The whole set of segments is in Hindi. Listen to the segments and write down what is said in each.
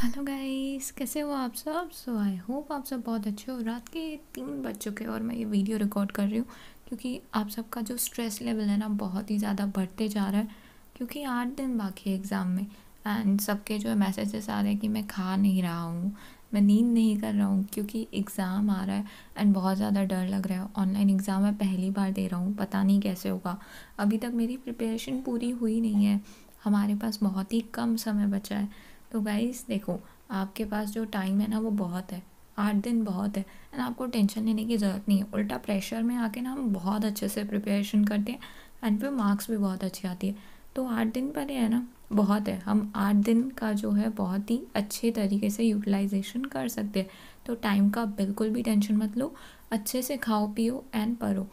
हेलो गाइस, कैसे हो आप सब। आई होप आप सब बहुत अच्छे हो। रात के 3 बज चुके हैं और मैं ये वीडियो रिकॉर्ड कर रही हूँ क्योंकि आप सबका जो स्ट्रेस लेवल है ना बहुत ही ज़्यादा बढ़ते जा रहा है। क्योंकि 8 दिन बाकी है एग्ज़ाम में एंड सबके जो है मैसेजेस आ रहे हैं कि मैं खा नहीं रहा हूँ, मैं नींद नहीं कर रहा हूँ क्योंकि एग्ज़ाम आ रहा है एंड बहुत ज़्यादा डर लग रहा है। ऑनलाइन एग्ज़ाम मैं पहली बार दे रहा हूँ, पता नहीं कैसे होगा। अभी तक मेरी प्रिपरेशन पूरी हुई नहीं है, हमारे पास बहुत ही कम समय बचा है। तो गाइस देखो, आपके पास जो टाइम है ना वो बहुत है, 8 दिन बहुत है एंड आपको टेंशन लेने की ज़रूरत नहीं है। उल्टा प्रेशर में आके ना हम बहुत अच्छे से प्रिपरेशन करते हैं एंड फिर मार्क्स भी बहुत अच्छी आती है। तो 8 दिन पहले है ना बहुत है, हम 8 दिन का जो है बहुत ही अच्छे तरीके से यूटिलाइजेशन कर सकते हैं। तो टाइम का बिल्कुल भी टेंशन मत लो, अच्छे से खाओ पियो एंड पढ़ो।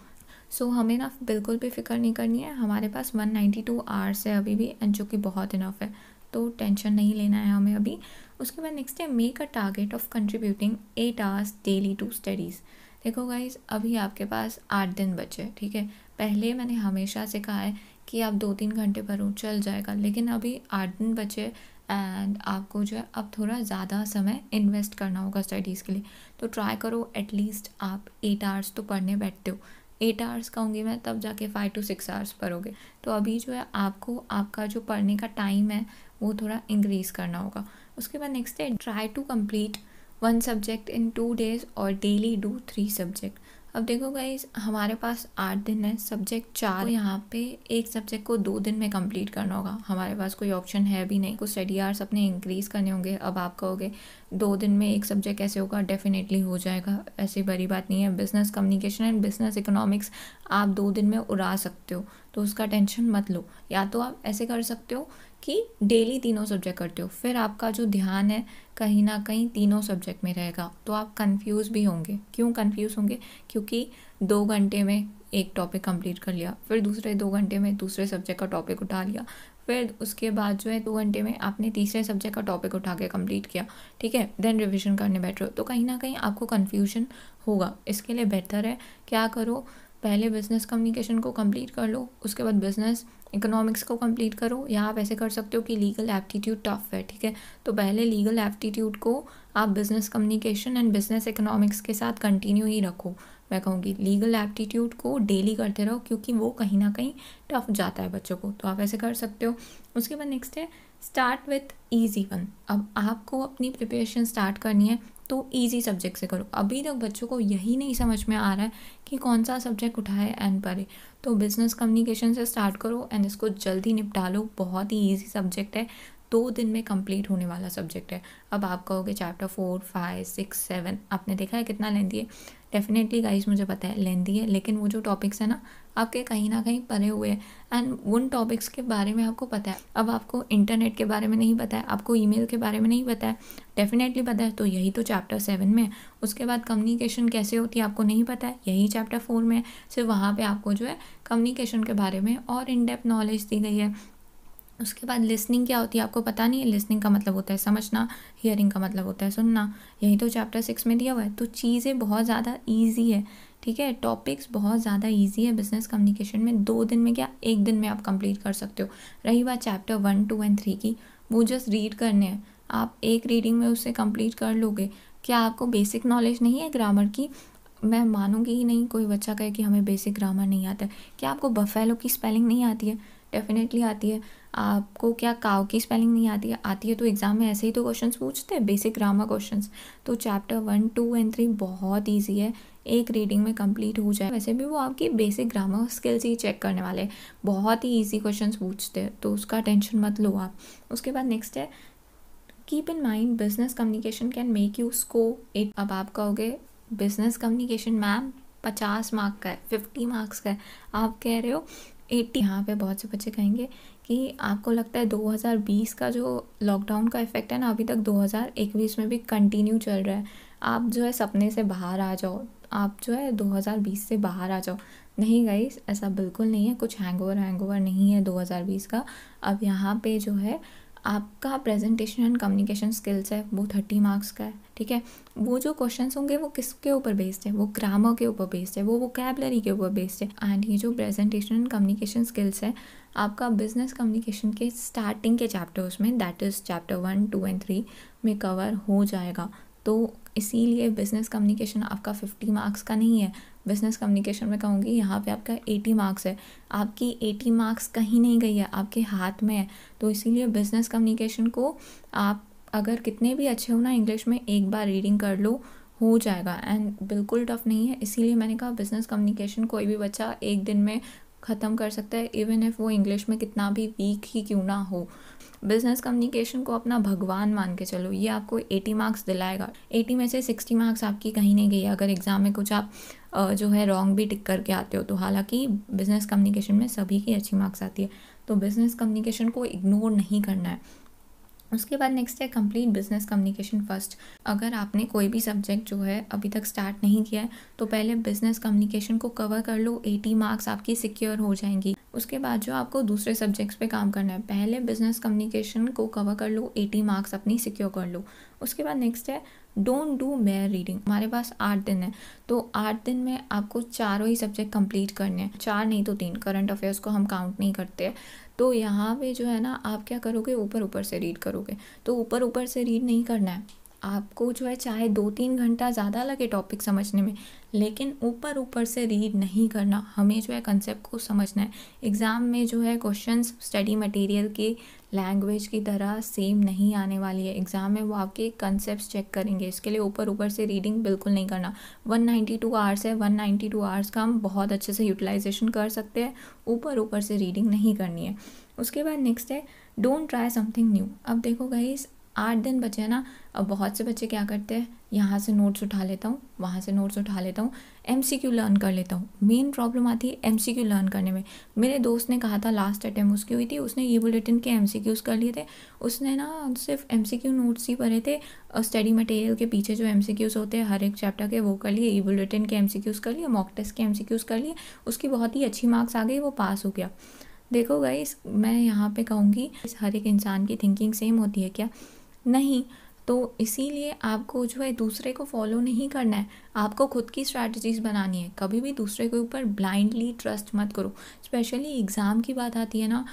हमें ना बिल्कुल भी फ़िक्र नहीं करनी है, हमारे पास 192 आवर्स है अभी भी एंड जो कि बहुत इनफ है। तो टेंशन नहीं लेना है हमें अभी। उसके बाद नेक्स्ट है make a target of contributing 8 hours daily to studies. देखो गाइज, अभी आपके पास 8 दिन बचे, ठीक है। पहले मैंने हमेशा से कहा है कि आप 2-3 घंटे पढ़ो चल जाएगा, लेकिन अभी 8 दिन बचे एंड आपको जो है अब थोड़ा ज़्यादा समय इन्वेस्ट करना होगा स्टडीज़ के लिए। तो ट्राई करो एटलीस्ट आप 8 आवर्स तो पढ़ने बैठते हो। 8 आवर्स कहूँगी मैं तब जाके 5 to 6 आवर्स पढ़ोगे। तो अभी जो है आपको आपका जो पढ़ने का टाइम है वो थोड़ा इंक्रीज़ करना होगा। उसके बाद नेक्स्ट है try to complete 1 subject in 2 days और डेली डू 3 सब्जेक्ट। अब देखो गाइस, हमारे पास 8 दिन है, सब्जेक्ट 4, तो यहाँ पे एक सब्जेक्ट को 2 दिन में कंप्लीट करना होगा। हमारे पास कोई ऑप्शन है भी नहीं, कुछ स्टडी आवर्स अपने इंक्रीज़ करने होंगे। अब आप कहोगे 2 दिन में एक सब्जेक्ट कैसे होगा, डेफिनेटली हो जाएगा, ऐसी बड़ी बात नहीं है। Business communication and business economics आप 2 दिन में उड़ा सकते हो, तो उसका टेंशन मत लो। या तो आप ऐसे कर सकते हो कि डेली तीनों सब्जेक्ट करते हो, फिर आपका जो ध्यान है कहीं ना कहीं तीनों सब्जेक्ट में रहेगा, तो आप कंफ्यूज भी होंगे। क्यों कंफ्यूज होंगे? क्योंकि 2 घंटे में एक टॉपिक कंप्लीट कर लिया, फिर दूसरे 2 घंटे में दूसरे सब्जेक्ट का टॉपिक उठा लिया, फिर उसके बाद जो है 2 घंटे में आपने तीसरे सब्जेक्ट का टॉपिक उठा के कंप्लीट किया, ठीक है। देन रिविजन करने बैठ रहे हो, तो कहीं ना कहीं आपको कन्फ्यूजन होगा। इसके लिए बेहतर है क्या करो, पहले बिजनेस कम्युनिकेशन को कंप्लीट कर लो, उसके बाद बिजनेस इकोनॉमिक्स को कंप्लीट करो। या आप ऐसे कर सकते हो कि लीगल एप्टीट्यूड टफ है, ठीक है, तो पहले लीगल एप्टीट्यूड को आप business communication and business economics के साथ कंटिन्यू ही रखो। मैं कहूँगी लीगल एप्टीट्यूड को डेली करते रहो क्योंकि वो कहीं ना कहीं टफ जाता है बच्चों को, तो आप ऐसे कर सकते हो। उसके बाद नेक्स्ट है स्टार्ट विथ ईजी वन। अब आपको अपनी प्रिपरेशन स्टार्ट करनी है तो ईजी सब्जेक्ट से करो। अभी तक बच्चों को यही नहीं समझ में आ रहा है कि कौन सा सब्जेक्ट उठाए एंड पढ़े, तो बिजनेस कम्युनिकेशन से स्टार्ट करो एंड इसको जल्दी निपटा लो। बहुत ही ईजी सब्जेक्ट है, 2 दिन में कंप्लीट होने वाला सब्जेक्ट है। अब आप कहोगे चैप्टर 4, 5, 6, 7 आपने देखा है कितना लेंथी है। डेफिनेटली गाइस मुझे पता है लेंथी है, लेकिन वो जो टॉपिक्स है ना आपके कहीं ना कहीं पढ़े हुए हैं एंड उन टॉपिक्स के बारे में आपको पता है। अब आपको इंटरनेट के बारे में नहीं पता है, आपको ईमेल के बारे में नहीं पता है, डेफिनेटली पता है, तो यही तो चैप्टर 7 में है। उसके बाद कम्युनिकेशन कैसे होती है आपको नहीं पता है, यही चैप्टर 4 में है। सिर्फ वहाँ पे आपको जो है कम्युनिकेशन के बारे में और इन डेप्थ नॉलेज दी गई है। उसके बाद लिसनिंग क्या होती है आपको पता नहीं है। लिसनिंग का मतलब होता है समझना, हियरिंग का मतलब होता है सुनना, यही तो चैप्टर 6 में दिया हुआ है। तो चीज़ें बहुत ज़्यादा ईजी है, ठीक है, टॉपिक्स बहुत ज़्यादा ईजी है बिजनेस कम्युनिकेशन में। 2 दिन में क्या 1 दिन में आप कंप्लीट कर सकते हो। रही बात चैप्टर 1, 2 एंड 3 की, वो जस्ट रीड करने हैं, आप एक रीडिंग में उससे कंप्लीट कर लोगे। क्या आपको बेसिक नॉलेज नहीं है ग्रामर की? मैं मानूंगी ही नहीं कोई बच्चा कहे कि हमें बेसिक ग्रामर नहीं आता है। क्या आपको बफेलो की स्पेलिंग नहीं आती है? डेफिनेटली आती है। आपको क्या काव की स्पेलिंग नहीं आती है? आती है, तो एग्ज़ाम में ऐसे ही तो क्वेश्चंस पूछते हैं, बेसिक ग्रामर क्वेश्चंस। तो चैप्टर 1, 2 एंड 3 बहुत ईजी है, एक रीडिंग में कंप्लीट हो जाए। वैसे भी वो आपकी बेसिक ग्रामर स्किल्स ही चेक करने वाले हैं, बहुत ही ईजी क्वेश्चंस पूछते हैं, तो उसका टेंशन मत लो आप। उसके बाद नेक्स्ट है keep in mind business communication can make you score it. अब आप कहोगे बिजनेस कम्युनिकेशन मैम 50 मार्क का है, 50 मार्क्स का है, आप कह रहे हो 80। यहाँ पे बहुत से बच्चे कहेंगे कि आपको लगता है 2020 का जो लॉकडाउन का इफेक्ट है ना अभी तक 2021 में भी कंटिन्यू चल रहा है। आप जो है सपने से बाहर आ जाओ, आप जो है 2020 से बाहर आ जाओ। नहीं गाइस, ऐसा बिल्कुल नहीं है, कुछ हैंगओवर नहीं है 2020 का। अब यहाँ पे जो है आपका प्रेजेंटेशन एंड कम्युनिकेशन स्किल्स है वो 30 मार्क्स का है, ठीक है। वो जो क्वेश्चंस होंगे वो किसके ऊपर बेस्ड है, वो ग्रामर के ऊपर बेस्ड है, वो वोकैबलरी के ऊपर बेस्ड है। एंड ये जो प्रेजेंटेशन एंड कम्युनिकेशन स्किल्स है आपका बिजनेस कम्युनिकेशन के स्टार्टिंग के चैप्टर्स में, दैट इज़ चैप्टर 1, 2 एंड 3 में कवर हो जाएगा। तो इसीलिए बिजनेस कम्युनिकेशन आपका 50 मार्क्स का नहीं है। बिजनेस कम्युनिकेशन में कहूँगी यहाँ पे आपका 80 मार्क्स है। आपकी 80 मार्क्स कहीं नहीं गई है, आपके हाथ में है। तो इसीलिए बिजनेस कम्युनिकेशन को आप अगर कितने भी अच्छे हो ना इंग्लिश में, एक बार रीडिंग कर लो, हो जाएगा। एंड बिल्कुल टफ नहीं है। इसीलिए मैंने कहा बिजनेस कम्युनिकेशन कोई भी बच्चा एक दिन में ख़त्म कर सकता है, इवन इफ़ वो इंग्लिश में कितना भी वीक ही क्यों ना हो। बिजनेस कम्युनिकेशन को अपना भगवान मान के चलो, ये आपको 80 मार्क्स दिलाएगा। 80 में से 60 मार्क्स आपकी कहीं नहीं गई अगर एग्ज़ाम में कुछ आप जो है रॉन्ग भी टिक करके आते हो तो। हालांकि बिजनेस कम्युनिकेशन में सभी की अच्छी मार्क्स आती है, तो बिजनेस कम्युनिकेशन को इग्नोर नहीं करना है। उसके बाद नेक्स्ट है कंप्लीट बिजनेस कम्युनिकेशन फर्स्ट। अगर आपने कोई भी सब्जेक्ट जो है अभी तक स्टार्ट नहीं किया है तो पहले बिजनेस कम्युनिकेशन को कवर कर लो, 80 मार्क्स आपकी सिक्योर हो जाएंगी। उसके बाद जो आपको दूसरे सब्जेक्ट्स पे काम करना है, पहले बिजनेस कम्युनिकेशन को कवर कर लो, 80 मार्क्स अपनी सिक्योर कर लो। उसके बाद नेक्स्ट है डोंट डू मेयर रीडिंग। हमारे पास 8 दिन है, तो 8 दिन में आपको चारों ही सब्जेक्ट कंप्लीट करने हैं। 4 नहीं तो 3, करंट अफेयर्स को हम काउंट नहीं करते। तो यहाँ पे जो है ना आप क्या करोगे, ऊपर ऊपर से रीड करोगे। तो ऊपर ऊपर से रीड नहीं करना है आपको, जो है चाहे 2-3 घंटा ज़्यादा लगे टॉपिक समझने में, लेकिन ऊपर ऊपर से रीड नहीं करना। हमें जो है कंसेप्ट को समझना है। एग्ज़ाम में जो है क्वेश्चंस स्टडी मटेरियल के लैंग्वेज की तरह सेम नहीं आने वाली है। एग्ज़ाम में वो आपके कंसेप्ट चेक करेंगे, इसके लिए ऊपर ऊपर से रीडिंग बिल्कुल नहीं करना। 192 आवर्स है, 192 आवर्स का हम बहुत अच्छे से यूटिलाइजेशन कर सकते हैं, ऊपर ऊपर से रीडिंग नहीं करनी है। उसके बाद नेक्स्ट है डोंट ट्राई समथिंग न्यू। अब देखो गाइस 8 दिन बचे हैं ना। अब बहुत से बच्चे क्या करते हैं, यहाँ से नोट्स उठा लेता हूँ, वहाँ से नोट्स उठा लेता हूँ, MCQ लर्न कर लेता हूँ। मेन प्रॉब्लम आती है MCQ लर्न करने में। मेरे दोस्त ने कहा था, लास्ट अटेम्प्ट उसकी हुई थी, उसने ई बुलेटिन के MCQs कर लिए थे। उसने ना सिर्फ MCQ नोट्स ही पढ़े थे, स्टडी मटेरियल के पीछे जो MCQs होते हैं हर एक चैप्टर के वो कर लिए, ई बुलेटिन के MCQs कर लिए, मॉक टेस्ट के MCQs कर लिए। उसकी बहुत ही अच्छी मार्क्स आ गई, वो पास हो गया। देखो गाइस मैं यहाँ पे कहूँगी हर एक इंसान की थिंकिंग सेम होती है क्या? नहीं। तो इसीलिए आपको जो है दूसरे को फॉलो नहीं करना है, आपको खुद की स्ट्रैटेजीज बनानी है। कभी भी दूसरे के ऊपर ब्लाइंडली ट्रस्ट मत करो। स्पेशली एग्ज़ाम की बात आती है ना,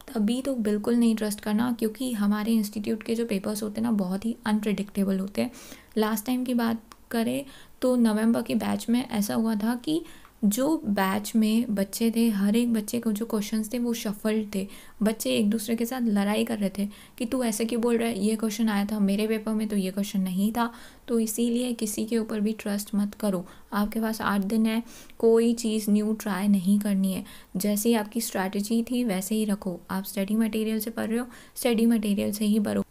तभी तो बिल्कुल नहीं ट्रस्ट करना, क्योंकि हमारे इंस्टीट्यूट के जो पेपर्स होते हैं ना बहुत ही अनप्रिडिक्टेबल होते हैं। लास्ट टाइम की बात करें तो नवंबर के बैच में ऐसा हुआ था कि जो बैच में बच्चे थे हर एक बच्चे को जो क्वेश्चंस थे वो शफल्ड थे। बच्चे एक दूसरे के साथ लड़ाई कर रहे थे कि तू ऐसे क्यों बोल रहा है, ये क्वेश्चन आया था मेरे पेपर में तो ये क्वेश्चन नहीं था। तो इसीलिए किसी के ऊपर भी ट्रस्ट मत करो। आपके पास 8 दिन है, कोई चीज़ न्यू ट्राई नहीं करनी है। जैसे ही आपकी स्ट्रैटेजी थी वैसे ही रखो। आप स्टडी मटेरियल से पढ़ रहे हो, स्टडी मटेरियल से ही पढ़ो।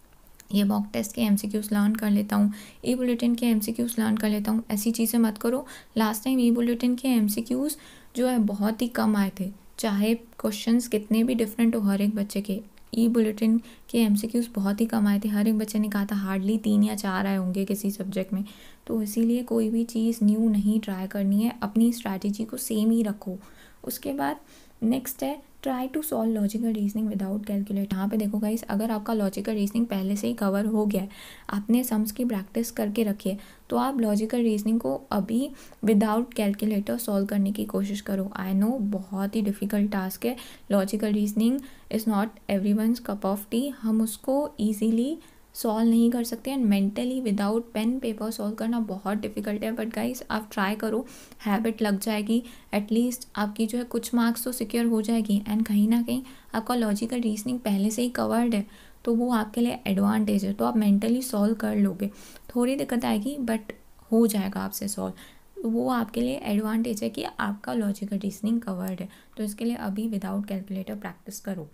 ये मॉक टेस्ट के MCQs लर्न कर लेता हूँ, ई बुलेटिन के MCQs लर्न कर लेता हूँ, ऐसी चीज़ें मत करो। लास्ट टाइम ई बुलेटिन के MCQs जो है बहुत ही कम आए थे, चाहे क्वेश्चंस कितने भी डिफरेंट हो हर एक बच्चे के। ई बुलेटिन के MCQs बहुत ही कम आए थे, हर एक बच्चे ने कहा था हार्डली 3 या 4 आए होंगे किसी सब्जेक्ट में। तो इसीलिए कोई भी चीज़ न्यू नहीं ट्राई करनी है, अपनी स्ट्रैटेजी को सेम ही रखो। उसके बाद नेक्स्ट है try to solve logical reasoning without calculate. यहाँ पे देखो गाइस, अगर आपका लॉजिकल रीजनिंग पहले से ही कवर हो गया है, आपने सम्स की प्रैक्टिस करके रखी है, तो आप लॉजिकल रीजनिंग को अभी विदाउट कैलकुलेटर सॉल्व करने की कोशिश करो। आई नो बहुत ही डिफ़िकल्ट टास्क है, logical reasoning is not everyone's cup of tea. हम उसको ईजीली सॉल्व नहीं कर सकते and mentally without pen paper solve करना बहुत डिफ़िकल्ट है। बट गाइस आप ट्राई करो, हैबिट लग जाएगी, एटलीस्ट आपकी जो है कुछ मार्क्स तो सिक्योर हो जाएगी। एंड कहीं ना कहीं आपका लॉजिकल रीजनिंग पहले से ही कवर्ड है, तो वो आपके लिए एडवांटेज है। तो आप मेंटली सॉल्व कर लोगे, थोड़ी दिक्कत आएगी बट हो जाएगा आपसे सॉल्व। वो आपके लिए एडवांटेज है कि आपका लॉजिकल रीजनिंग कवर्ड है। तो इसके लिए अभी विदाउट कैलकुलेटर प्रैक्टिस करो।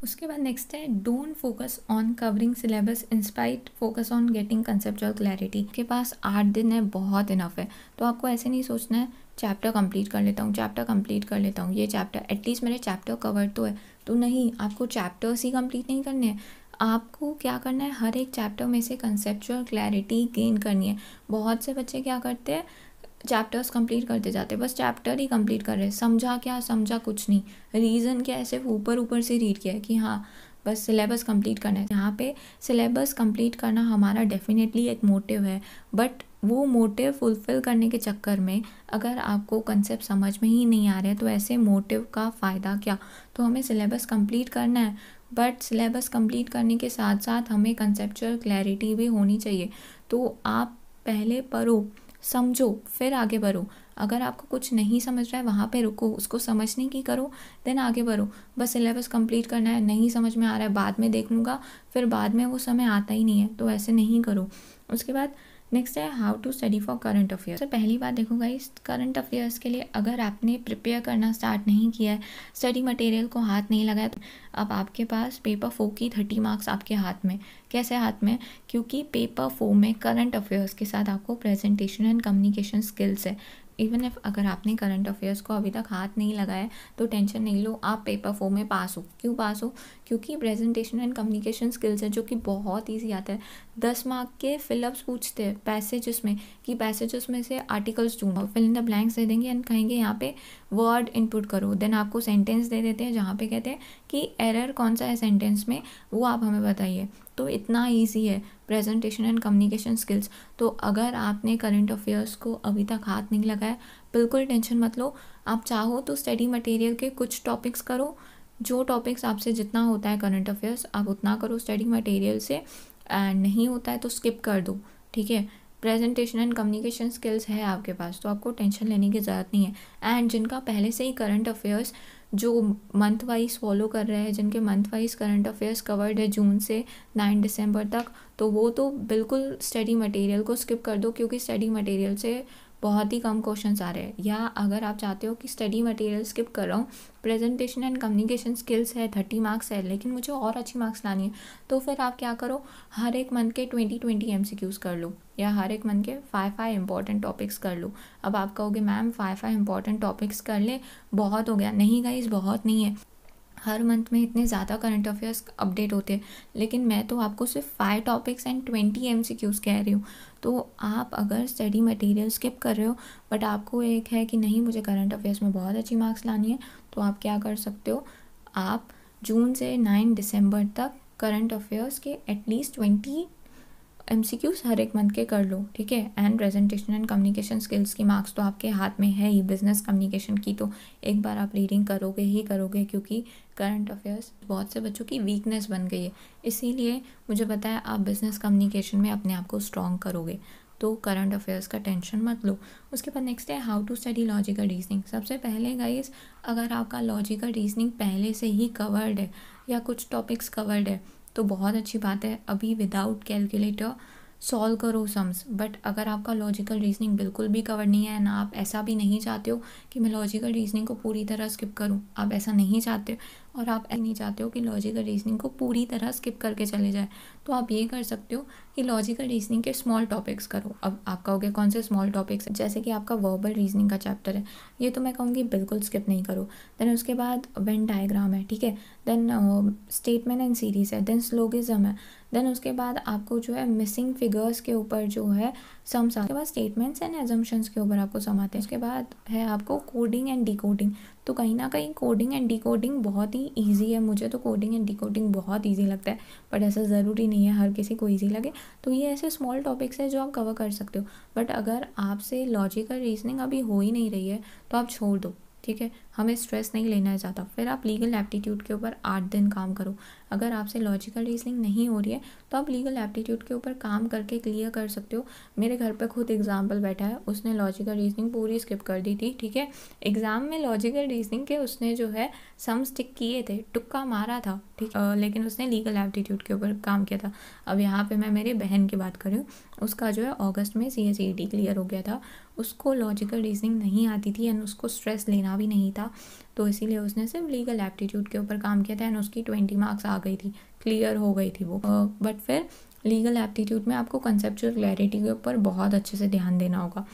उसके बाद नेक्स्ट है don't focus on covering syllabus in spite focus on getting conceptual clarity. के पास 8 दिन है, बहुत इनफ है। तो आपको ऐसे नहीं सोचना है चैप्टर कंप्लीट कर लेता हूँ, चैप्टर कंप्लीट कर लेता हूँ, ये चैप्टर एटलीस्ट मेरे चैप्टर कवर तो है। तो नहीं, आपको चैप्टर्स ही कंप्लीट नहीं करने हैं, आपको क्या करना है हर एक चैप्टर में से कंसेप्चुअल क्लैरिटी गेन करनी है। बहुत से बच्चे क्या करते हैं, चैप्टर्स कंप्लीट करते जाते, बस चैप्टर ही कंप्लीट कर रहे हैं, समझा क्या, समझा कुछ नहीं, रीज़न क्या है, सिर्फ ऊपर ऊपर से रीड किया है कि हाँ बस सिलेबस कंप्लीट करना है। यहाँ पे सिलेबस कंप्लीट करना हमारा डेफिनेटली एक मोटिव है, बट वो मोटिव फुलफ़िल करने के चक्कर में अगर आपको कंसेप्ट समझ में ही नहीं आ रहा है तो ऐसे मोटिव का फ़ायदा क्या। तो हमें सिलेबस कंप्लीट करना है, बट सिलेबस कंप्लीट करने के साथ साथ हमें कंसेप्चुअल क्लैरिटी भी होनी चाहिए। तो आप पहले पढ़ो, समझो, फिर आगे बढ़ो। अगर आपको कुछ नहीं समझ रहा है वहाँ पे रुको, उसको समझने की करो, देन आगे बढ़ो। बस सिलेबस कंप्लीट करना है, नहीं समझ में आ रहा है बाद में देख लूँगा, फिर बाद में वो समय आता ही नहीं है, तो ऐसे नहीं करो। उसके बाद नेक्स्ट है how to study for current affairs. तो पहली बात देखो गाइस, करंट अफेयर्स के लिए अगर आपने प्रिपेयर करना स्टार्ट नहीं किया है, स्टडी मटेरियल को हाथ नहीं लगाया, तो अब आपके पास पेपर 4 की 30 मार्क्स आपके हाथ में। कैसे हाथ में? क्योंकि पेपर 4 में करंट अफेयर्स के साथ आपको प्रेजेंटेशन एंड कम्युनिकेशन स्किल्स है। इवन इफ अगर आपने करंट अफेयर्स को अभी तक हाथ नहीं लगाया तो टेंशन नहीं लो, आप पेपर 4 में पास हो। क्यों पास हो? क्योंकि प्रेजेंटेशन एंड कम्युनिकेशन स्किल्स है जो कि बहुत ईजी आता है। 10 मार्क के फिलअप्स पूछते हैं पैसेजेस में, कि पैसेजेस में से आर्टिकल्स ढूंढो, फिल इन द ब्लैंक्स दे देंगे एंड कहेंगे यहाँ पे वर्ड इनपुट करो, देन आपको सेंटेंस दे देते हैं जहाँ पे कहते हैं कि एरर कौन सा है सेंटेंस में, वो आप हमें बताइए। तो इतना ईजी है प्रेजेंटेशन एंड कम्युनिकेशन स्किल्स। तो अगर आपने करंट अफेयर्स को अभी तक हाथ नहीं लगाया, बिल्कुल टेंशन मत लो। आप चाहो तो स्टडी मटेरियल के कुछ टॉपिक्स करो, जो टॉपिक्स आपसे जितना होता है करंट अफेयर्स आप उतना करो स्टडी मटेरियल से, एंड नहीं होता है तो स्किप कर दो, ठीक है। प्रेजेंटेशन एंड कम्युनिकेशन स्किल्स है आपके पास तो आपको टेंशन लेने की ज़रूरत नहीं है। एंड जिनका पहले से ही करंट अफेयर्स जो मंथ वाइज फॉलो कर रहे हैं, जिनके month wise current affairs covered है जून से 9 दिसंबर तक, तो वो तो बिल्कुल स्टडी मटेरियल को स्किप कर दो, क्योंकि स्टडी मटेरियल से बहुत ही कम क्वेश्चंस आ रहे हैं। या अगर आप चाहते हो कि स्टडी मटेरियल स्किप कर रहा हूँ, प्रेजेंटेशन एंड कम्युनिकेशन स्किल्स है 30 मार्क्स है, लेकिन मुझे और अच्छी मार्क्स लानी है, तो फिर आप क्या करो, हर एक मंथ के 20 MCQs कर लो, या हर एक मंथ के 5 इंपॉर्टेंट टॉपिक्स कर लो। अब आप कहोगे मैम 5 इंपॉर्टेंट टॉपिक्स कर ले, बहुत हो गया। नहीं गाइस, बहुत नहीं है। हर मंथ में इतने ज़्यादा करंट अफेयर्स अपडेट होते हैं, लेकिन मैं तो आपको सिर्फ 5 टॉपिक्स एंड 20 MCQs कह रही हूँ। तो आप अगर स्टडी मटेरियल स्किप कर रहे हो, बट आपको एक है कि नहीं मुझे करंट अफेयर्स में बहुत अच्छी मार्क्स लानी है, तो आप क्या कर सकते हो, आप जून से 9 दिसंबर तक करंट अफेयर्स के एटलीस्ट 20 MCQs हर एक मंथ के कर लो, ठीक है। And presentation and communication skills की मार्क्स तो आपके हाथ में है ही, बिजनेस कम्युनिकेशन की तो एक बार आप रीडिंग करोगे ही करोगे, क्योंकि करंट अफेयर्स बहुत से बच्चों की वीकनेस बन गई है। इसीलिए मुझे पता है आप बिजनेस कम्युनिकेशन में अपने आप को स्ट्रॉन्ग करोगे, तो करंट अफेयर्स का टेंशन मत लो। उसके बाद नेक्स्ट है how to study logical reasoning. सबसे पहले गाइस, अगर आपका लॉजिकल रीजनिंग पहले से ही कवर्ड है या कुछ टॉपिक्स कवर्ड है तो बहुत अच्छी बात है, अभी विदाउट कैलकुलेटर सॉल्व करो सम्स। बट अगर आपका लॉजिकल रीजनिंग बिल्कुल भी कवर नहीं है ना, आप ऐसा भी नहीं चाहते हो कि मैं लॉजिकल रीजनिंग को पूरी तरह स्किप करूं, आप ऐसा नहीं चाहते, और आप नहीं चाहते हो कि लॉजिकल रीजनिंग को पूरी तरह स्किप करके चले जाए, तो आप ये कर सकते हो कि लॉजिकल रीजनिंग के स्मॉल टॉपिक्स करो। अब आप कहोगे कौन से स्मॉल टॉपिक्स, जैसे कि आपका वर्बल रीजनिंग का चैप्टर है, ये तो मैं कहूँगी बिल्कुल स्किप नहीं करो। देन उसके बाद वेन डायग्राम है, ठीक है, देन स्टेटमेंट एंड सीरीज है, देन स्लोगिज्म है, देन उसके बाद आपको जो है मिसिंग फिगर्स के ऊपर जो है सम्स, उसके बाद स्टेटमेंट्स एंड एजम्पशंस के ऊपर आपको सम आते हैं। उसके बाद है आपको कोडिंग एंड डिकोडिंग। तो कहीं ना कहीं कोडिंग एंड डिकोडिंग बहुत ही ईजी है, मुझे तो कोडिंग एंड डिकोडिंग बहुत ईजी लगता है, बट ऐसा ज़रूरी नहीं है हर किसी को ईजी लगे। तो ये ऐसे स्मॉल टॉपिक्स है जो आप कवर कर सकते हो। बट अगर आपसे लॉजिकल रीजनिंग अभी हो ही नहीं रही है तो आप छोड़ दो, ठीक है, हमें स्ट्रेस नहीं लेना है ज़्यादा। फिर आप लीगल एप्टीट्यूड के ऊपर 8 दिन काम करो। अगर आपसे लॉजिकल रीजनिंग नहीं हो रही है तो आप लीगल एप्टीट्यूड के ऊपर काम करके क्लियर कर सकते हो। मेरे घर पे खुद एग्जाम्पल बैठा है, उसने लॉजिकल रीजनिंग पूरी स्किप कर दी थी, ठीक है, एग्ज़ाम में लॉजिकल रीजनिंग के उसने जो है सम स्टिक किए थे, तुक्का मारा था, ठीक, लेकिन उसने लीगल एप्टीट्यूड के ऊपर काम किया था। अब यहाँ पे मैं मेरी बहन की बात कर रही हूँ, उसका जो है अगस्त में CA/CET क्लियर हो गया था, उसको लॉजिकल रीजनिंग नहीं आती थी एंड उसको स्ट्रेस लेना भी नहीं था, तो इसीलिए उसने सिर्फ लीगल एप्टीट्यूड के ऊपर काम किया था एंड उसकी 20 मार्क्स आ गई थी, क्लियर हो गई थी वो। बट फिर लीगल एप्टीट्यूड में आपको कंसेप्चुअल क्लैरिटी के ऊपर बहुत अच्छे से ध्यान देना होगा।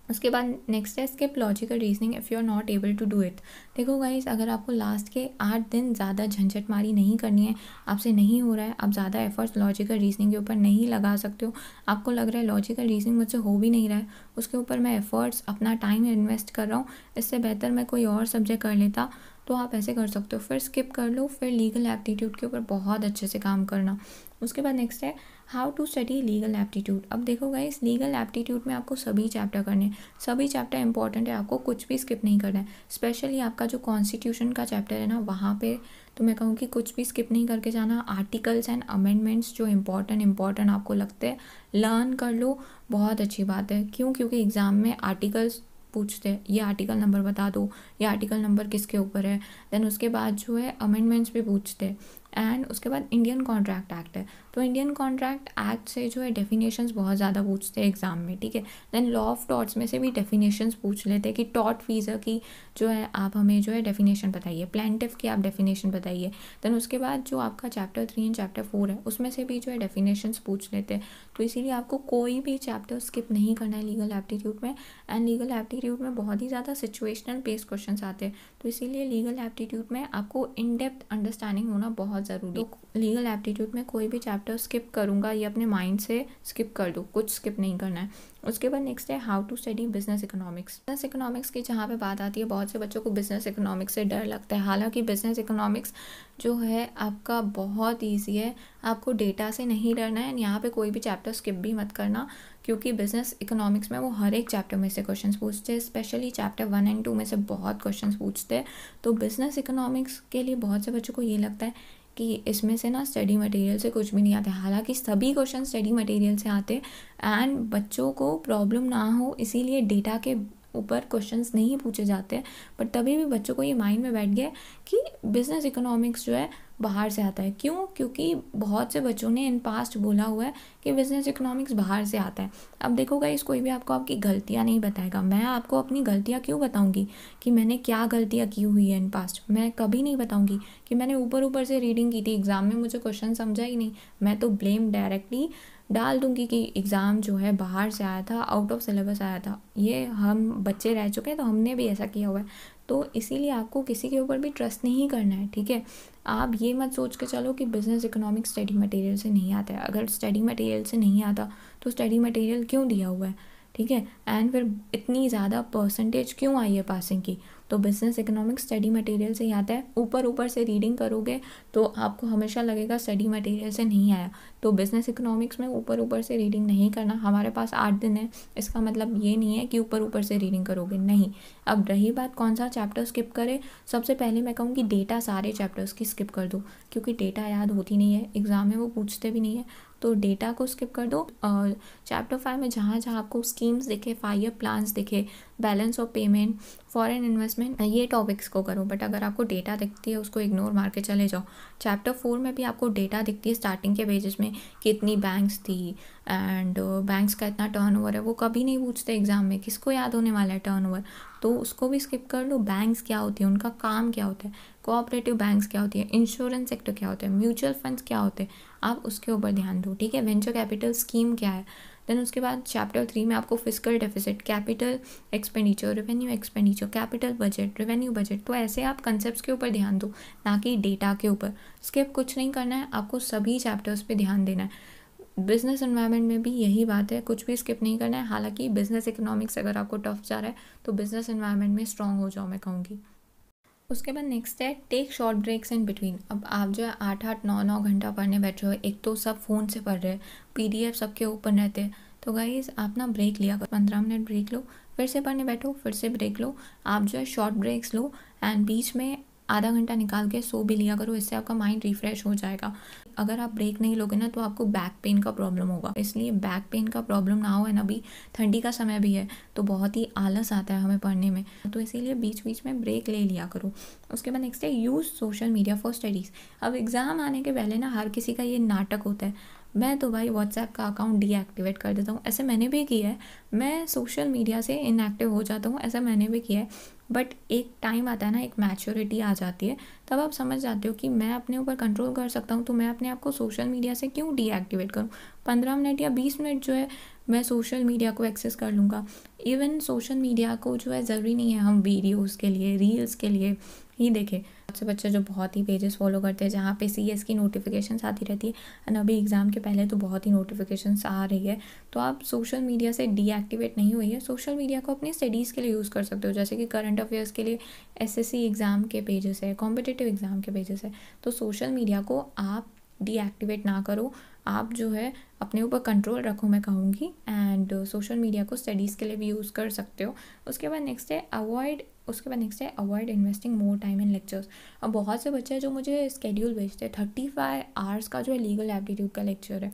उसके बाद नेक्स्ट है skip logical reasoning if you are not able to do it. देखो गाइस, अगर आपको लास्ट के 8 दिन ज़्यादा झंझटमारी नहीं करनी है, आपसे नहीं हो रहा है, आप ज़्यादा एफर्ट्स लॉजिकल रीजनिंग के ऊपर नहीं लगा सकते हो, आपको लग रहा है लॉजिकल रीजनिंग मुझसे हो भी नहीं रहा है, उसके ऊपर मैं एफर्ट्स अपना टाइम इन्वेस्ट कर रहा हूँ, इससे बेहतर मैं कोई और सब्जेक्ट कर लेता, तो आप ऐसे कर सकते हो, फिर स्किप कर लो, फिर लीगल एप्टीट्यूड के ऊपर बहुत अच्छे से काम करना। उसके बाद नेक्स्ट है how to study legal aptitude. अब देखो गाइस, लीगल एप्टीट्यूड में आपको सभी चैप्टर करने हैं, सभी चैप्टर इंपॉर्टेंट है, आपको कुछ भी स्किप नहीं करना है। स्पेशली आपका जो कॉन्स्टिट्यूशन का चैप्टर है ना, वहाँ पे तो मैं कहूँ कि कुछ भी स्किप नहीं करके जाना। आर्टिकल्स एंड अमेंडमेंट्स जो इंपॉर्टेंट आपको लगते हैं, लर्न कर लो, बहुत अच्छी बात है। क्यों? क्योंकि एग्ज़ाम में आर्टिकल्स पूछते हैं, ये आर्टिकल नंबर बता दो, ये आर्टिकल नंबर किसके ऊपर है। देन उसके बाद जो है अमेंडमेंट्स भी पूछते हैं। एंड उसके बाद इंडियन कॉन्ट्रैक्ट एक्ट है, तो इंडियन कॉन्ट्रैक्ट एक्ट से जो है डेफिनेशंस बहुत ज़्यादा पूछते हैं एग्ज़ाम में, ठीक है। देन लॉ ऑफ टॉर्ट्स में से भी डेफिनेशंस पूछ लेते हैं कि टॉर्ट फीजर की जो है आप हमें जो है डेफिनेशन बताइए, प्लेंटिफ की आप डेफिनेशन बताइए। देन उसके बाद जो आपका चैप्टर 3 एंड चैप्टर 4 है, उसमें से भी जो है डेफिनेशंस पूछ लेते हैं। तो इसीलिए आपको कोई भी चैप्टर स्किप नहीं करना है लीगल एप्टीट्यूड में। एंड लीगल एप्टीट्यूड में बहुत ही ज़्यादा सिचुएशनल बेस्ड क्वेश्चन आते हैं, तो इसीलिए लीगल एप्टीट्यूड में आपको इन डेप्थ अंडरस्टैंडिंग होना बहुत ज़रूरी है। तो लीगल एप्टीट्यूड में कोई भी चैप्टर स्किप करूँगा ये अपने माइंड से स्किप कर दो, कुछ स्किप नहीं करना है। उसके बाद नेक्स्ट है how to study business economics. Business economics की जहाँ पे बात आती है, बहुत से बच्चों को बिजनेस इकोनॉमिक्स से डर लगता है। हालांकि बिजनेस इकोनॉमिक्स जो है आपका बहुत ईजी है, आपको डेटा से नहीं डरना है। यहाँ पे कोई भी चैप्टर स्किप भी मत करना, क्योंकि बिजनेस इकोनॉमिक्स में वो हर एक चैप्टर में से क्वेश्चन पूछते हैं, स्पेशली चैप्टर 1 एंड 2 में से बहुत क्वेश्चन पूछते हैं। तो बिजनेस इकोनॉमिक्स के लिए बहुत से बच्चों को ये लगता है कि इसमें से ना स्टडी मटेरियल से कुछ भी नहीं आता है। हालांकि सभी क्वेश्चन स्टडी मटेरियल से आते हैं एंड बच्चों को प्रॉब्लम ना हो इसीलिए डेटा के ऊपर क्वेश्चंस नहीं पूछे जाते हैं। बट तभी भी बच्चों को ये माइंड में बैठ गया कि बिजनेस इकोनॉमिक्स जो है बाहर से आता है। क्यों? क्योंकि बहुत से बच्चों ने इन पास्ट बोला हुआ है कि बिजनेस इकोनॉमिक्स बाहर से आता है। अब देखो गाइस, कोई भी आपको आपकी गलतियाँ नहीं बताएगा। मैं आपको अपनी गलतियाँ क्यों बताऊंगी कि मैंने क्या गलतियाँ की हुई है इन पास्ट, मैं कभी नहीं बताऊंगी कि मैंने ऊपर ऊपर से रीडिंग की थी, एग्ज़ाम में मुझे क्वेश्चन समझा ही नहीं। मैं तो ब्लेम डायरेक्टली डाल दूंगी कि एग्ज़ाम जो है बाहर से आया था, आउट ऑफ सिलेबस आया था। ये हम बच्चे रह चुके हैं तो हमने भी ऐसा किया हुआ है। तो इसीलिए आपको किसी के ऊपर भी ट्रस्ट नहीं करना है, ठीक है। आप ये मत सोच के चलो कि बिजनेस इकोनॉमिक्स स्टडी मटेरियल से नहीं आता है। अगर स्टडी मटेरियल से नहीं आता तो स्टडी मटेरियल क्यों दिया हुआ है, ठीक है। एंड फिर इतनी ज़्यादा परसेंटेज क्यों आई है पासिंग की? तो बिजनेस इकोनॉमिक्स स्टडी मटेरियल से ही आता है। ऊपर ऊपर से रीडिंग करोगे तो आपको हमेशा लगेगा स्टडी मटेरियल से नहीं आया। तो बिजनेस इकोनॉमिक्स में ऊपर ऊपर से रीडिंग नहीं करना। हमारे पास 8 दिन है, इसका मतलब ये नहीं है कि ऊपर ऊपर से रीडिंग करोगे, नहीं। अब रही बात कौन सा चैप्टर स्किप करे, सबसे पहले मैं कहूँगी डेटा सारे चैप्टर्स की स्किप कर दो, क्योंकि डेटा याद होती नहीं है, एग्ज़ाम में वो पूछते भी नहीं है। तो डेटा को स्किप कर दो। और चैप्टर 5 में जहाँ जहाँ आपको स्कीम्स दिखे, 5 ईयर प्लान्स दिखे, balance of payment, foreign investment, ये टॉपिक्स को करो। बट अगर आपको डेटा दिखती है उसको इग्नोर मार के चले जाओ। चैप्टर 4 में भी आपको डेटा दिखती है स्टार्टिंग के पेजेस में, कितनी बैंक्स थी एंड बैंक्स का इतना टर्नओवर है। वो कभी नहीं पूछते एग्जाम में, किसको याद होने वाला है टर्नओवर, तो उसको भी स्किप कर लो। बैंक्स क्या होती है, उनका काम क्या होता है, कोऑपरेटिव बैंक्स क्या होती है, इंश्योरेंस सेक्टर क्या होता है, म्यूचुअल फंड्स क्या होते हैं, आप उसके ऊपर ध्यान दो, ठीक है। वेंचर कैपिटल स्कीम क्या है। देन उसके बाद चैप्टर 3 में आपको fiscal deficit, capital expenditure, revenue expenditure, capital budget, revenue budget, तो ऐसे आप कंसेप्ट्स के ऊपर ध्यान दो, ना कि डेटा के ऊपर। स्किप कुछ नहीं करना है, आपको सभी चैप्टर्स पे ध्यान देना है। बिजनेस एनवायरनमेंट में भी यही बात है, कुछ भी स्किप नहीं करना है। हालांकि बिजनेस इकोनॉमिक्स अगर आपको टफ जा रहा है तो बिजनेस एनवायरनमेंट में स्ट्रांग हो जाओ, मैं कहूँगी। उसके बाद नेक्स्ट है take short breaks in between. अब आप जो है 8-8 9-9 घंटा पढ़ने बैठे हो, एक तो सब फ़ोन से पढ़ रहे हैं, PDF सबके ओपन रहते हैं, तो गाइज़ आप ना ब्रेक लिया करो, 15 मिनट ब्रेक लो, फिर से पढ़ने बैठो, फिर से ब्रेक लो। आप जो है शॉर्ट ब्रेक्स लो एंड बीच में आधा घंटा निकाल के सो भी लिया करो, इससे आपका माइंड रिफ्रेश हो जाएगा। अगर आप ब्रेक नहीं लोगे ना तो आपको बैक पेन का प्रॉब्लम होगा, इसलिए बैक पेन का प्रॉब्लम ना हो। एंड अभी ठंडी का समय भी है तो बहुत ही आलस आता है हमें पढ़ने में, तो इसीलिए बीच बीच में ब्रेक ले लिया करो। उसके बाद नेक्स्ट है use social media for studies. अब एग्ज़ाम आने के पहले ना हर किसी का ये नाटक होता है, मैं तो भाई व्हाट्सएप का अकाउंट डीएक्टिवेट कर देता हूँ, ऐसे मैंने भी किया है। मैं सोशल मीडिया से इनएक्टिव हो जाता हूँ, ऐसा मैंने भी किया है। बट एक टाइम आता है ना, एक मैच्योरिटी आ जाती है, तब आप समझ जाते हो कि मैं अपने ऊपर कंट्रोल कर सकता हूँ, तो मैं अपने आप को सोशल मीडिया से क्यों डीएक्टिवेट करूँ। 15 मिनट या 20 मिनट जो है मैं सोशल मीडिया को एक्सेस कर लूँगा। इवन सोशल मीडिया को जो है ज़रूरी नहीं है हम वीडियोज़ के लिए, रील्स के लिए ही देखें। बहुत से बच्चे जो बहुत ही पेजेस फॉलो करते हैं जहाँ पे CS की नोटिफिकेशंस आती रहती है, एंड अभी एग्ज़ाम के पहले तो बहुत ही नोटिफिकेशंस आ रही है। तो आप सोशल मीडिया से डीएक्टिवेट नहीं हुई है, सोशल मीडिया को अपनी स्टडीज़ के लिए यूज़ कर सकते हो, जैसे कि करंट अफेयर्स के लिए SSC एग्ज़ाम के पेजेस है, कॉम्पिटिटिव एग्ज़ाम के पेजेस है। तो सोशल मीडिया को आप डीएक्टिवेट ना करो, आप जो है अपने ऊपर कंट्रोल रखो मैं कहूँगी, एंड सोशल मीडिया को स्टडीज़ के लिए भी यूज़ कर सकते हो। उसके बाद नेक्स्ट है avoid investing more time in lectures. अब बहुत से बच्चे हैं जो मुझे स्केड्यूल भेजते हैं, 35 आवर्स का जो है लीगल एप्टीट्यूड का लेक्चर है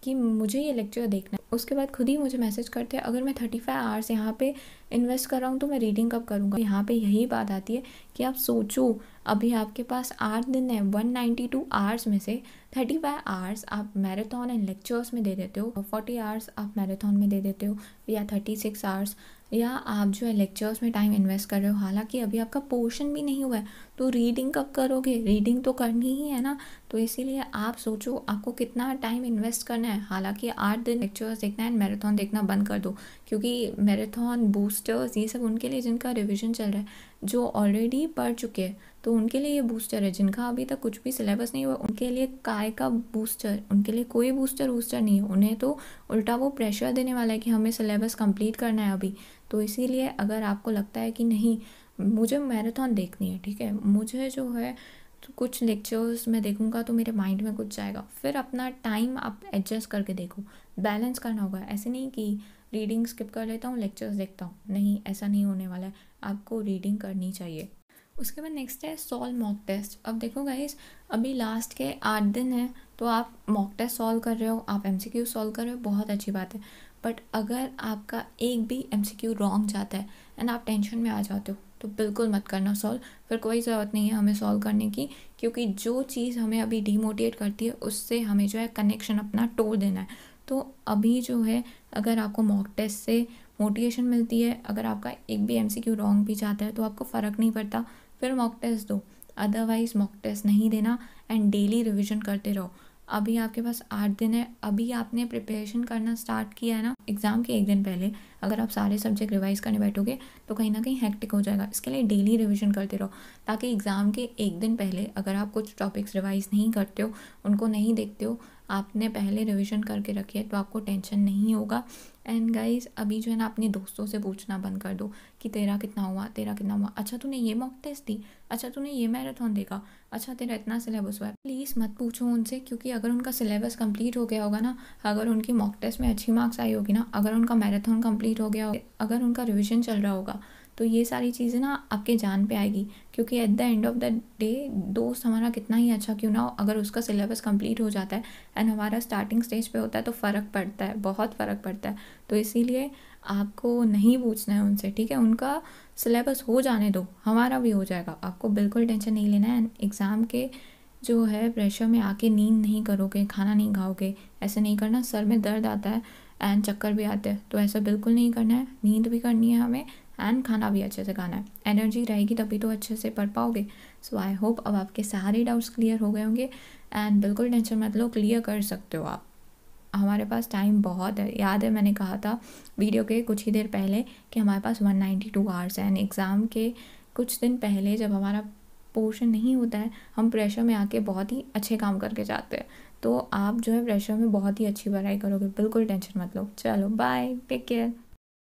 कि मुझे ये लेक्चर देखना है, उसके बाद खुद ही मुझे मैसेज करते हैं अगर मैं 35 आवर्स यहाँ पे इन्वेस्ट कर रहा हूँ तो मैं रीडिंग कब करूँगा। यहाँ पे यही बात आती है कि आप सोचो, अभी आपके पास 8 दिन है, 192 आवर्स में से 35 आवर्स आप मैराथन एंड लेक्चर्स में दे देते हो, 40 आवर्स आप मैराथन में दे देते हो, या 36 आवर्स, या आप जो है लेक्चर्स में टाइम इन्वेस्ट कर रहे हो। हालांकि अभी आपका पोर्शन भी नहीं हुआ है, तो रीडिंग कब करोगे, रीडिंग तो करनी ही है ना। तो इसीलिए आप सोचो आपको कितना टाइम इन्वेस्ट करना है। हालांकि 8 दिन लेक्चर्स देखना है, मैराथन देखना बंद कर दो, क्योंकि मैराथन बूस्टर्स ये सब उनके लिए जिनका रिविजन चल रहा है, जो ऑलरेडी पढ़ चुके हैं तो उनके लिए ये बूस्टर है। जिनका अभी तक कुछ भी सिलेबस नहीं हुआ उनके लिए काय का बूस्टर, उनके लिए कोई बूस्टर नहीं है। उन्हें तो उल्टा वो प्रेशर देने वाला है कि हमें सिलेबस कंप्लीट करना है अभी। तो इसीलिए अगर आपको लगता है कि नहीं मुझे मैराथन देखनी है, ठीक है, मुझे जो है तो कुछ लेक्चर्स मैं देखूंगा तो मेरे माइंड में कुछ जाएगा, फिर अपना टाइम आप एडजस्ट करके देखो, बैलेंस करना होगा। ऐसे नहीं कि रीडिंग स्किप कर लेता हूँ लेक्चर्स देखता हूँ, नहीं, ऐसा नहीं होने वाला है, आपको रीडिंग करनी चाहिए। उसके बाद नेक्स्ट है सॉल्व मॉक टेस्ट। अब देखो गाइस, अभी लास्ट के 8 दिन है तो आप मॉक टेस्ट सॉल्व कर रहे हो, आप MCQ सॉल्व कर रहे हो, बहुत अच्छी बात है। बट अगर आपका एक भी MCQ रॉन्ग जाता है एंड आप टेंशन में आ जाते हो तो बिल्कुल मत करना सॉल्व, फिर कोई ज़रूरत नहीं है हमें सॉल्व करने की, क्योंकि जो चीज़ हमें अभी डिमोटिवेट करती है उससे हमें जो है कनेक्शन अपना तोड़ देना है। तो अभी जो है अगर आपको मॉक टेस्ट से मोटिवेशन मिलती है, अगर आपका एक भी MCQ रॉन्ग भी जाता है तो आपको फ़र्क नहीं पड़ता, फिर मॉक टेस्ट दो, अदरवाइज़ मॉक टेस्ट नहीं देना एंड डेली रिवीजन करते रहो। अभी आपके पास 8 दिन है, अभी आपने प्रिपरेशन करना स्टार्ट किया है ना, एग्ज़ाम के एक दिन पहले अगर आप सारे सब्जेक्ट रिवाइज़ करने बैठोगे तो कहीं ना कहीं हेक्टिक हो जाएगा। इसके लिए डेली रिवीजन करते रहो, ताकि एग्ज़ाम के एक दिन पहले अगर आप कुछ टॉपिक्स रिवाइज़ नहीं करते हो, उनको नहीं देखते हो, आपने पहले रिवीजन करके रखी है तो आपको टेंशन नहीं होगा। एंड गाइज अभी जो है ना अपने दोस्तों से पूछना बंद कर दो कि तेरा कितना हुआ, तेरा कितना हुआ, अच्छा तूने ये मॉक टेस्ट दी, अच्छा तूने ये मैराथन देखा, अच्छा तेरा इतना सिलेबस हुआ है। प्लीज़ मत पूछो उनसे, क्योंकि अगर उनका सिलेबस कंप्लीट हो गया होगा ना, अगर उनकी मॉक टेस्ट में अच्छी मार्क्स आई होगी ना, अगर उनका मैराथन कंप्लीट हो गया होगा, अगर उनका रिविजन चल रहा होगा, तो ये सारी चीज़ें ना आपके जान पे आएगी। क्योंकि at the end of the day दोस्त हमारा कितना ही अच्छा क्यों ना हो, अगर उसका सिलेबस कंप्लीट हो जाता है एंड हमारा स्टार्टिंग स्टेज पे होता है तो फ़र्क पड़ता है, बहुत फ़र्क पड़ता है। तो इसीलिए आपको नहीं पूछना है उनसे, ठीक है, उनका सिलेबस हो जाने दो, हमारा भी हो जाएगा, आपको बिल्कुल टेंशन नहीं लेना है। एग्ज़ाम के जो है प्रेशर में आके नींद नहीं करोगे, खाना नहीं खाओगे, ऐसे नहीं करना, सर में दर्द आता है एंड चक्कर भी आते हैं, तो ऐसा बिल्कुल नहीं करना है। नींद भी करनी है हमें एंड खाना भी अच्छे से खाना है, एनर्जी रहेगी तभी तो अच्छे से पढ़ पाओगे। सो आई होप अब आपके सारे डाउट्स क्लियर हो गए होंगे एंड बिल्कुल टेंशन मत लो, क्लियर कर सकते हो आप, हमारे पास टाइम बहुत है। याद है मैंने कहा था वीडियो के कुछ ही देर पहले कि हमारे पास 192 आवर्स है, एंड एग्ज़ाम के कुछ दिन पहले जब हमारा पोर्शन नहीं होता है हम प्रेशर में आके बहुत ही अच्छे काम करके जाते हैं। तो आप जो है प्रेशर में बहुत ही अच्छी पढ़ाई करोगे, बिल्कुल टेंशन मत लो। चलो बाय, टेक केयर।